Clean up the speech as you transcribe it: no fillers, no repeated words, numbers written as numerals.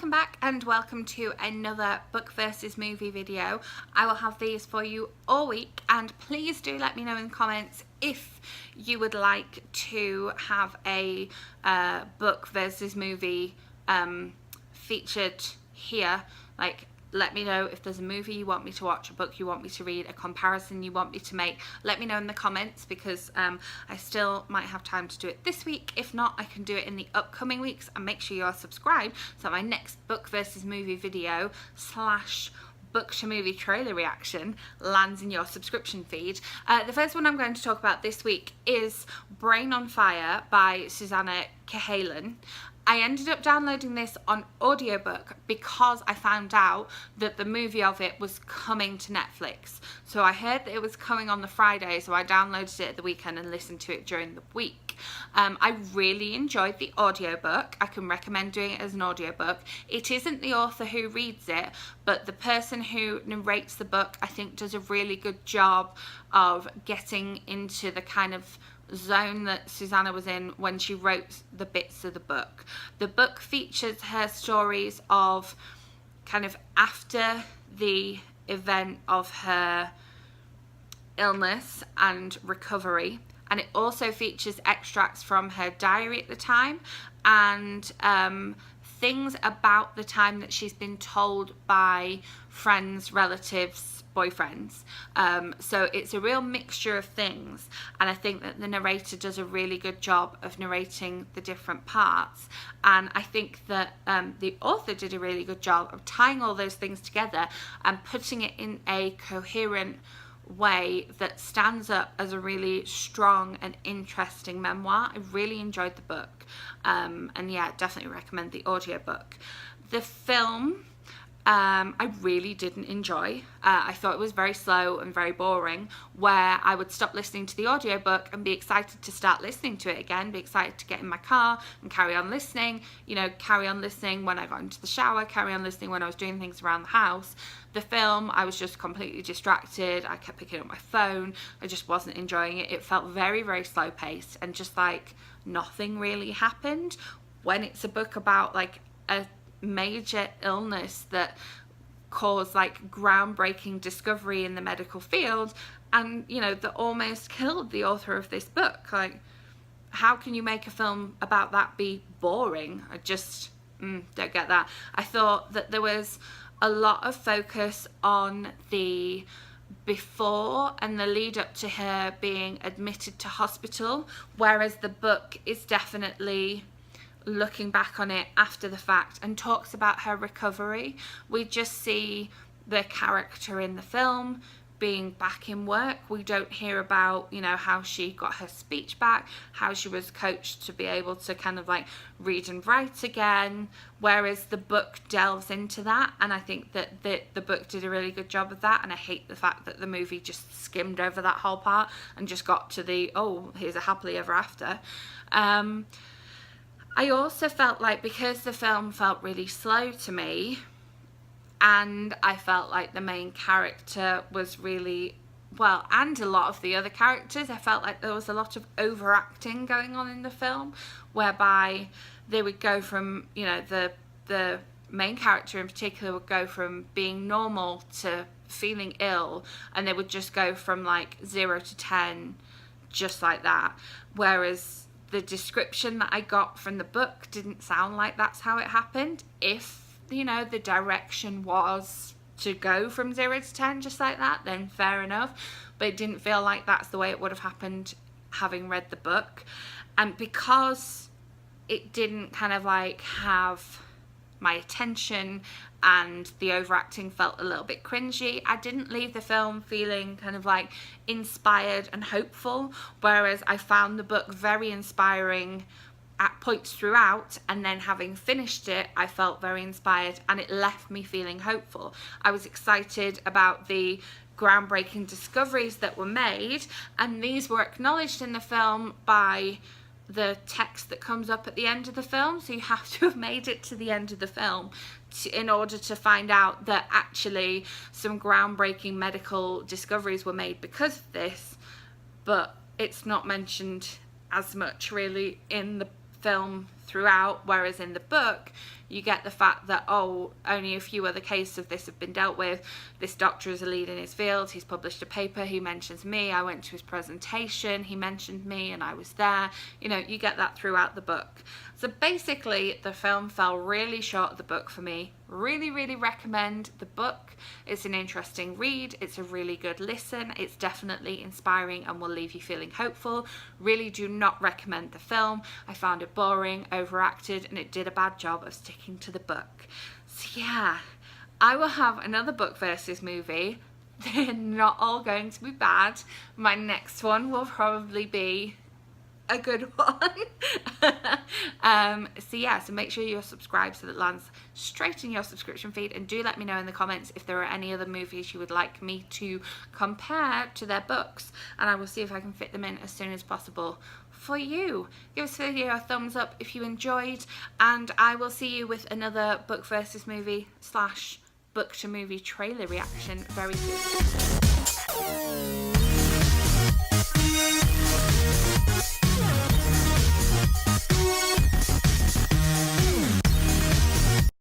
welcome back and welcome to another book versus movie video. I will have these for you all week, and please do let me know in the comments if you would like to have a book versus movie featured here. Like, let me know if there's a movie you want me to watch, a book you want me to read, a comparison you want me to make. Let me know in the comments, because I still might have time to do it this week. If not, I can do it in the upcoming weeks. And make sure you are subscribed so my next book versus movie video / book to movie trailer reaction lands in your subscription feed. The first one I'm going to talk about this week is Brain on Fire by Susannah Cahalan. I ended up downloading this on audiobook because I found out that the movie of it was coming to Netflix. So I heard that it was coming on the Friday, so I downloaded it at the weekend and listened to it during the week. I really enjoyed the audiobook. I can recommend doing it as an audiobook. It isn't the author who reads it, but the person who narrates the book, I think, does a really good job of getting into the kind of zone that Susannah was in when she wrote the bits of the book. The book features her stories of kind of after the event of her illness and recovery, and it also features extracts from her diary at the time and things about the time that she's been told by friends, relatives, boyfriends. So it's a real mixture of things, and I think that the narrator does a really good job of narrating the different parts, and I think that the author did a really good job of tying all those things together and putting it in a coherent way that stands up as a really strong and interesting memoir. I really enjoyed the book, and yeah, definitely recommend the audiobook. The film I really didn't enjoy. I thought it was very slow and very boring, where I would stop listening to the audiobook and be excited to start listening to it again, be excited to get in my car and carry on listening, you know, carry on listening when I got into the shower, carry on listening when I was doing things around the house. The film, I was just completely distracted. I kept picking up my phone. I just wasn't enjoying it. It felt very, very slow paced, and just like nothing really happened. When it's a book about like a major illness that caused like groundbreaking discovery in the medical field, and you know, that almost killed the author of this book, like, how can you make a film about that be boring? I just don't get that. I thought that there was a lot of focus on the before and the lead up to her being admitted to hospital, whereas the book is definitely looking back on it after the fact and talks about her recovery. We just see the character in the film being back in work. We don't hear about, you know, how she got her speech back, how she was coached to be able to kind of like read and write again, whereas the book delves into that, and I think that the book did a really good job of that, and I hate the fact that the movie just skimmed over that whole part and just got to the, oh, here's a happily ever after. I also felt like, because the film felt really slow to me, and I felt like the main character was really, well, and a lot of the other characters, I felt like there was a lot of overacting going on in the film, whereby they would go from, you know, the main character in particular would go from being normal to feeling ill, and they would just go from like 0 to 10 just like that, whereas the description that I got from the book didn't sound like that's how it happened. If, you know, the direction was to go from 0 to 10 just like that, then fair enough, but it didn't feel like that's the way it would have happened having read the book. And because it didn't kind of like have my attention, and the overacting felt a little bit cringy, I didn't leave the film feeling kind of like inspired and hopeful, whereas I found the book very inspiring at points throughout, and then having finished it, I felt very inspired and it left me feeling hopeful. I was excited about the groundbreaking discoveries that were made, and these were acknowledged in the film by the text that comes up at the end of the film. So you have to have made it to the end of the film in order to find out that actually some groundbreaking medical discoveries were made because of this, but it's not mentioned as much really in the film throughout, whereas in the book you get the fact that, oh, only a few other cases of this have been dealt with. This doctor is a lead in his field. He's published a paper. He mentions me. I went to his presentation. He mentioned me and I was there. You know, you get that throughout the book. So basically, the film fell really short of the book for me. Really, really recommend the book. It's an interesting read. It's a really good listen. It's definitely inspiring and will leave you feeling hopeful. Really do not recommend the film. I found it boring, overacted, and it did a bad job of sticking to the book. So yeah, I will have another book versus movie. They're not all going to be bad. My next one will probably be a good one. So yeah, so make sure you're subscribed so that it lands straight in your subscription feed, and do let me know in the comments if there are any other movies you would like me to compare to their books, and I will see if I can fit them in as soon as possible for you. Give this video a thumbs up if you enjoyed, and I will see you with another book versus movie / book to movie trailer reaction very soon.